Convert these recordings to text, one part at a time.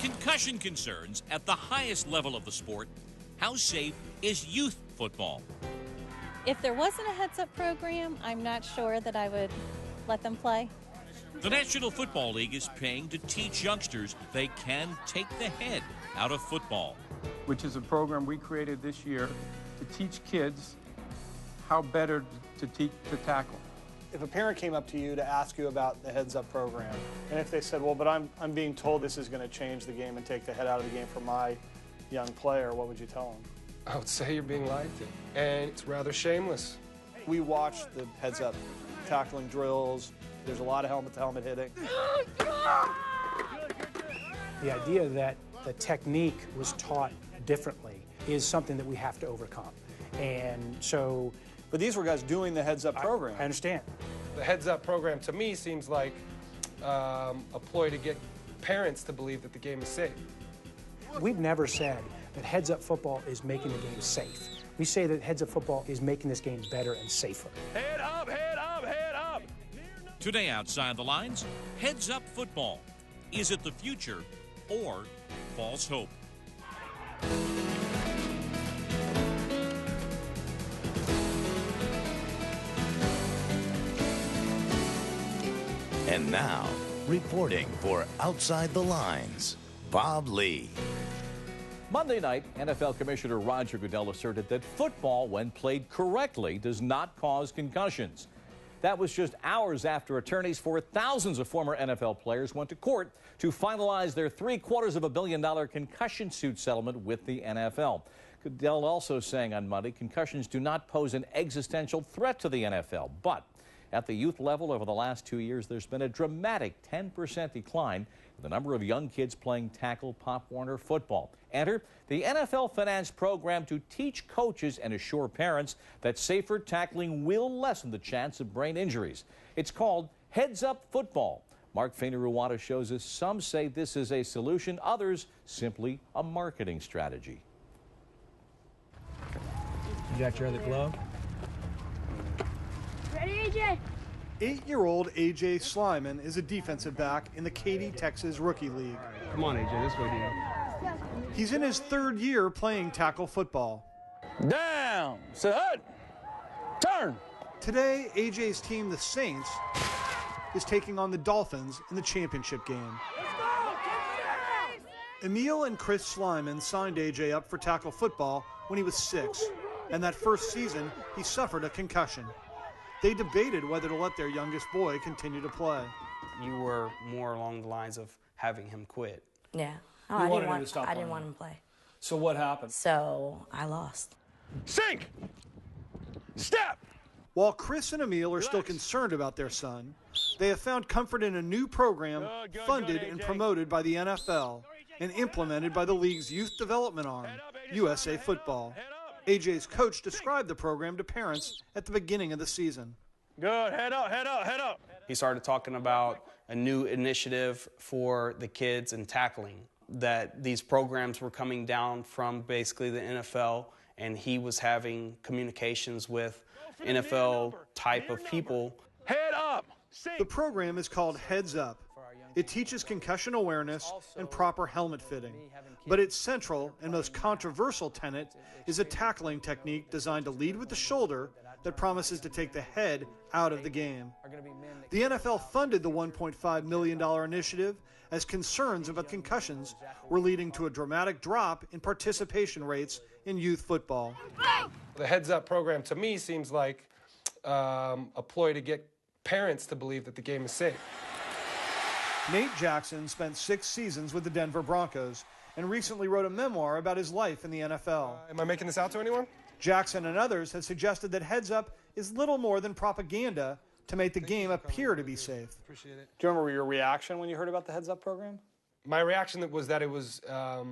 concussion concerns at the highest level of the sport, how safe is youth football? If there wasn't a heads-up program, I'm not sure that I would let them play. The National Football League is paying to teach youngsters they can take the head out of football. Which is a program we created this year to teach kids how better to tackle. If a parent came up to you to ask you about the heads-up program, and if they said, well, but I'm being told this is going to change the game and take the head out of the game for my young player, what would you tell them? I would say you're being lied to, and it's rather shameless. We watch the heads-up tackling drills. There's a lot of helmet-to-helmet hitting. The idea that the technique was taught differently is something that we have to overcome. And so... But these were guys doing the heads-up program. I understand. The heads-up program, to me, seems like a ploy to get parents to believe that the game is safe. We've never said that heads-up football is making the game safe. We say that heads-up football is making this game better and safer. Head up, head up, head up! Today outside the lines, heads up football. Is it the future or false hope? And now, reporting for Outside the Lines, Bob Lee. Monday night, NFL Commissioner Roger Goodell asserted that football, when played correctly, does not cause concussions. That was just hours after attorneys for thousands of former NFL players went to court to finalize their $750 million concussion suit settlement with the NFL. Goodell also saying on Monday concussions do not pose an existential threat to the NFL, but at the youth level over the last 2 years, there's been a dramatic 10% decline in the number of young kids playing tackle Pop Warner football. Enter the NFL Finance program to teach coaches and assure parents that safer tackling will lessen the chance of brain injuries. It's called Heads Up Football. Mark Fainaruwata shows us some say this is a solution, others simply a marketing strategy. You got your other glove? Ready, AJ? 8-year-old AJ Slyman is a defensive back in the Katy, Texas Rookie League. Come on, AJ, this way, Dio. He's in his third year playing tackle football. Down, set, turn. Today, AJ's team, the Saints, is taking on the Dolphins in the championship game. Emil and Chris Slyman signed AJ up for tackle football when he was 6, and that first season, he suffered a concussion. They debated whether to let their youngest boy continue to play. You were more along the lines of having him quit. Yeah. I didn't want him to play. So what happened? So I lost. Sink! Step! While Chris and Emil are still concerned about their son, they have found comfort in a new program funded and promoted by the NFL and implemented by the league's youth development arm, USA Football. AJ's coach described the program to parents at the beginning of the season. Good, head up, head up, head up. He started talking about a new initiative for the kids in tackling, that these programs were coming down from basically the NFL, and he was having communications with NFL type of people. Head up! The program is called Heads Up. It teaches concussion awareness and proper helmet fitting. But its central and most controversial tenet is a tackling technique designed to lead with the shoulder that promises to take the head out of the game. The NFL funded the $1.5 million initiative as concerns about concussions were leading to a dramatic drop in participation rates in youth football. The Heads Up program, to me, seems like a ploy to get parents to believe that the game is safe. Nate Jackson spent 6 seasons with the Denver Broncos and recently wrote a memoir about his life in the NFL. Am I making this out to anyone? Jackson and others have suggested that Heads Up is little more than propaganda to make the game appear to be safe. Appreciate it. Do you remember your reaction when you heard about the Heads Up program? My reaction was that it was a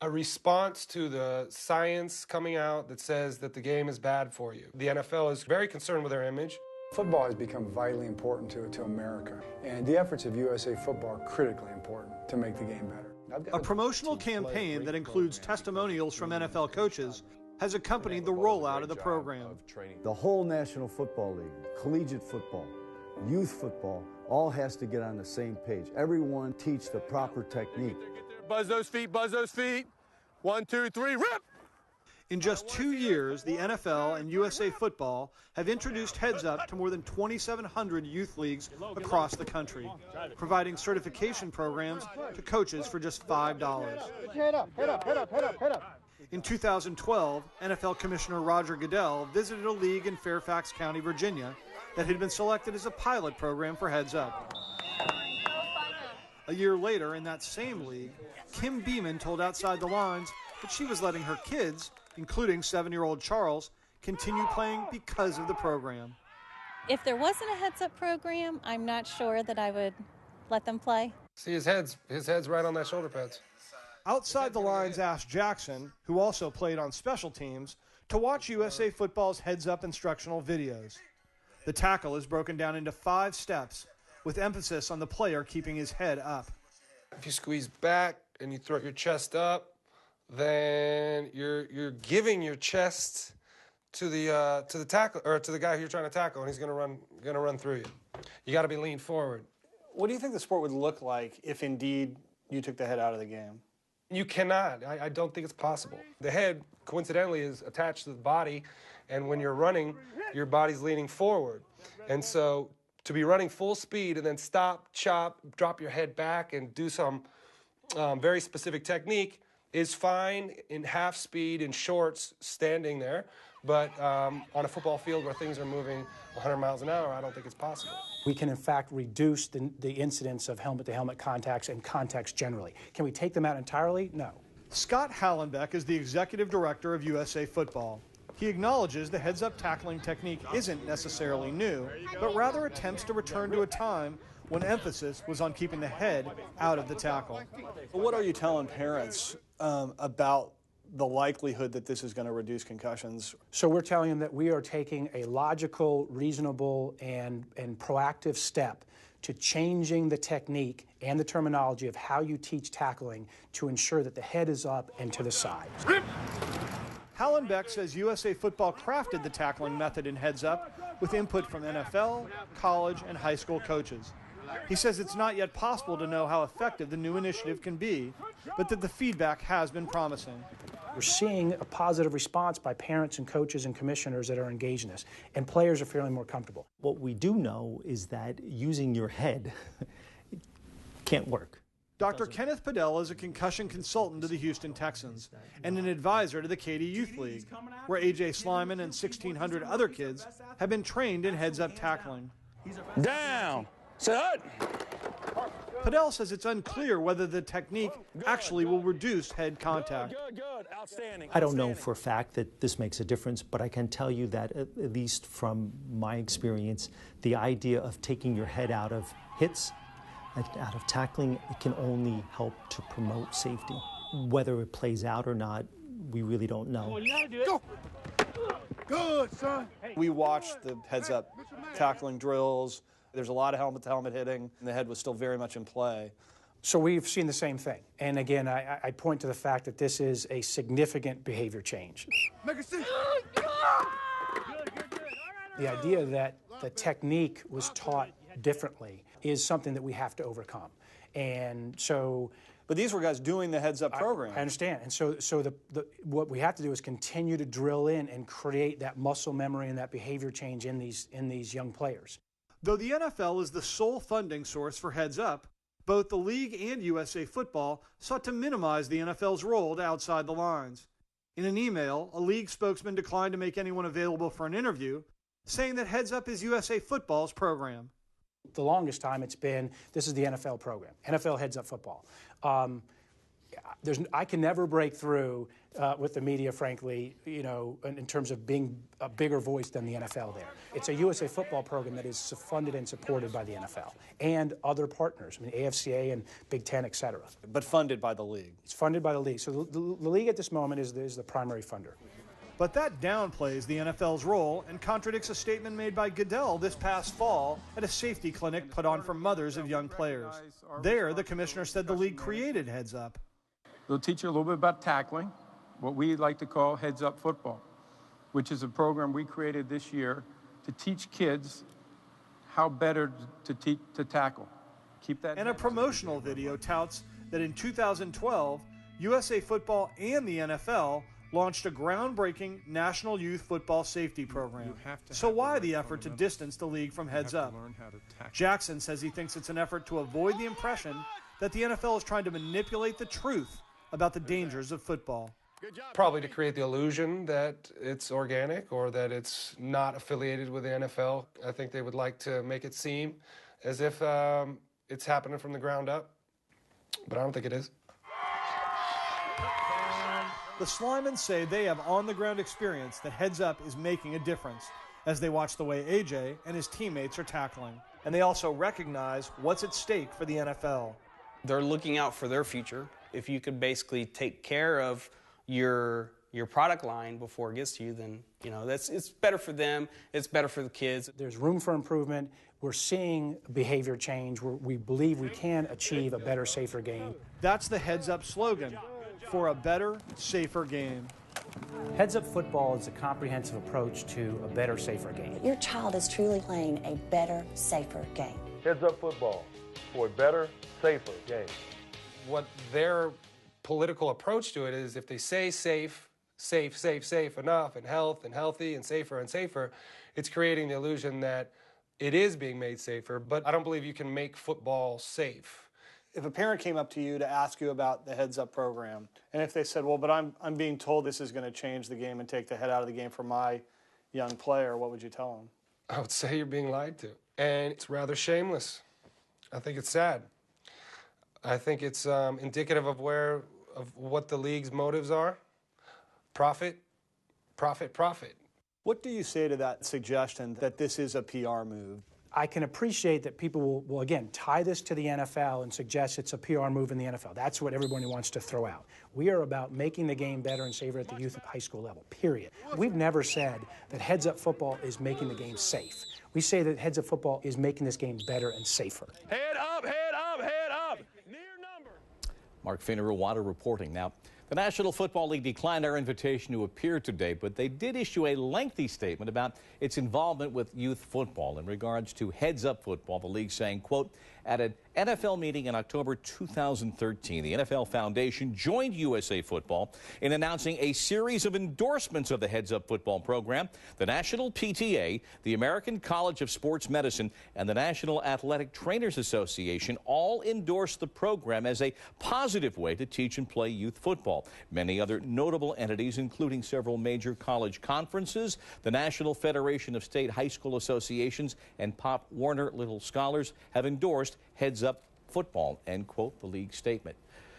response to the science coming out that says that the game is bad for you. The NFL is very concerned with their image. Football has become vitally important to America, and the efforts of USA Football are critically important to make the game better. A promotional campaign that includes testimonials from NFL coaches has accompanied the rollout of the program. The whole National Football League, collegiate football, youth football, all has to get on the same page. Everyone teach the proper technique. Buzz those feet, buzz those feet. 1, 2, 3, rip! In just 2 years, the NFL and USA Football have introduced Heads Up to more than 2,700 youth leagues across the country, providing certification programs to coaches for just $5. Head up, head up, head up, head up, head up. In 2012, NFL Commissioner Roger Goodell visited a league in Fairfax County, Virginia, that had been selected as a pilot program for Heads Up. A year later, in that same league, Kim Beeman told Outside the Lines that she was letting her kids, including 7-year-old Charles, continue playing because of the program. If there wasn't a Heads Up program, I'm not sure that I would let them play. See, his head's right on that shoulder pads. Outside the Lines asked Jackson, who also played on special teams, to watch USA Football's Heads Up instructional videos. The tackle is broken down into 5 steps, with emphasis on the player keeping his head up. If you squeeze back and you throw your chest up, then you're giving your chest to the tackle, or to the guy who you're trying to tackle, and he's gonna run through you. You got to be leaned forward. What do you think the sport would look like if indeed you took the head out of the game? You cannot. I don't think it's possible. The head, coincidentally, is attached to the body, and when you're running, your body's leaning forward. And so to be running full speed and then stop, chop, drop your head back, and do some very specific technique is fine in half speed, in shorts, standing there. But on a football field where things are moving 100 miles an hour, I don't think it's possible. We can, in fact, reduce the incidence of helmet-to-helmet contacts and contacts generally. Can we take them out entirely? No. Scott Hallenbeck is the executive director of USA Football. He acknowledges the heads-up tackling technique isn't necessarily new, but rather attempts to return to a time when emphasis was on keeping the head out of the tackle. What are you telling parents about the likelihood that this is going to reduce concussions? So we're telling them that we are taking a logical, reasonable, and proactive step to changing the technique and the terminology of how you teach tackling to ensure that the head is up and to the side. Hallenbeck says USA Football crafted the tackling method in Heads Up with input from NFL, college, and high school coaches. He says it's not yet possible to know how effective the new initiative can be, but that the feedback has been promising. We're seeing a positive response by parents and coaches and commissioners that are engaged in this, and players are feeling more comfortable. What we do know is that using your head can't work. Dr. Kenneth Padella is a concussion consultant to the Houston Texans and an advisor to the Katy Youth League, where A.J. Slyman and 1,600 other kids have been trained in heads-up tackling. Down. Set. Padella says it's unclear whether the technique actually will reduce head contact. Good. Outstanding. I don't know for a fact that this makes a difference, but I can tell you that, at least from my experience, the idea of taking your head out of hits, out of tackling, it can only help to promote safety. Whether it plays out or not, we really don't know. Go. Good, son. We watched the heads-up tackling drills. There's a lot of helmet-to-helmet hitting, and the head was still very much in play. So we've seen the same thing. And again, I point to the fact that this is a significant behavior change. Make it see. The idea that the technique was taught differently is something that we have to overcome. And so... But these were guys doing the heads-up program. I understand. And so what we have to do is continue to drill in and create that muscle memory and that behavior change in these young players. Though the NFL is the sole funding source for Heads Up, both the league and USA Football sought to minimize the NFL's role to Outside the Lines. In an email, a league spokesman declined to make anyone available for an interview, saying that Heads Up is USA Football's program. The longest time it's been, this is the NFL program, NFL Heads Up Football. I can never break through with the media, frankly, you know, in terms of being a bigger voice than the NFL there. It's a USA Football program that is funded and supported by the NFL and other partners, I mean, AFCA and Big Ten, et cetera. But funded by the league. It's funded by the league. So the league at this moment is the primary funder. But that downplays the NFL's role and contradicts a statement made by Goodell this past fall at a safety clinic put on for mothers of young players. There, the commissioner said the league created Heads Up. They'll teach you a little bit about tackling, what we like to call Heads Up Football, which is a program we created this year to teach kids how better to tackle. Keep that. And a promotional video touts that in 2012, USA Football and the NFL launched a groundbreaking National Youth Football Safety Program. So why the effort to distance the league from Heads Up? Jackson says he thinks it's an effort to avoid the impression that the NFL is trying to manipulate the truth about the dangers of football. Probably to create the illusion that it's organic or that it's not affiliated with the NFL. I think they would like to make it seem as if it's happening from the ground up, but I don't think it is. The Slimans say they have on-the-ground experience that Heads Up is making a difference as they watch the way AJ and his teammates are tackling. And they also recognize what's at stake for the NFL. They're looking out for their future. If you could basically take care of your product line before it gets to you, then it's better for them, it's better for the kids. There's room for improvement. We're seeing behavior change. We believe we can achieve a better, safer game. That's the Heads Up slogan, for a better, safer game. Heads Up Football is a comprehensive approach to a better, safer game. Your child is truly playing a better, safer game. Heads Up Football for a better, safer game. What their political approach to it is, if they say safe enough, and health and healthy and safer, it's creating the illusion that it is being made safer, but I don't believe you can make football safe. If a parent came up to you to ask you about the Heads Up program, and if they said, well, but I'm being told this is going to change the game and take the head out of the game for my young player, what would you tell them? I would say you're being lied to. And it's rather shameless. I think it's sad. I think it's indicative of what the league's motives are. Profit, profit, profit. What do you say to that suggestion that this is a PR move? I can appreciate that people will again, tie this to the NFL and suggest it's a PR move in the NFL. That's what everybody wants to throw out. We are about making the game better and safer at the youth and high school level, period. We've never said that Heads Up Football is making the game safe. We say that Heads Up Football is making this game better and safer. Head up, head up, head up. Near number. Mark Finner-Water reporting. Now, the National Football League declined our invitation to appear today, but they did issue a lengthy statement about its involvement with youth football in regards to Heads Up Football. The league saying, quote, at an NFL meeting in October 2013, the NFL Foundation joined USA Football in announcing a series of endorsements of the Heads Up Football program. The National PTA, the American College of Sports Medicine, and the National Athletic Trainers Association all endorsed the program as a positive way to teach and play youth football. Many other notable entities, including several major college conferences, the National Federation of State High School Associations, and Pop Warner Little Scholars, have endorsed Heads Up Football, end quote, the league statement.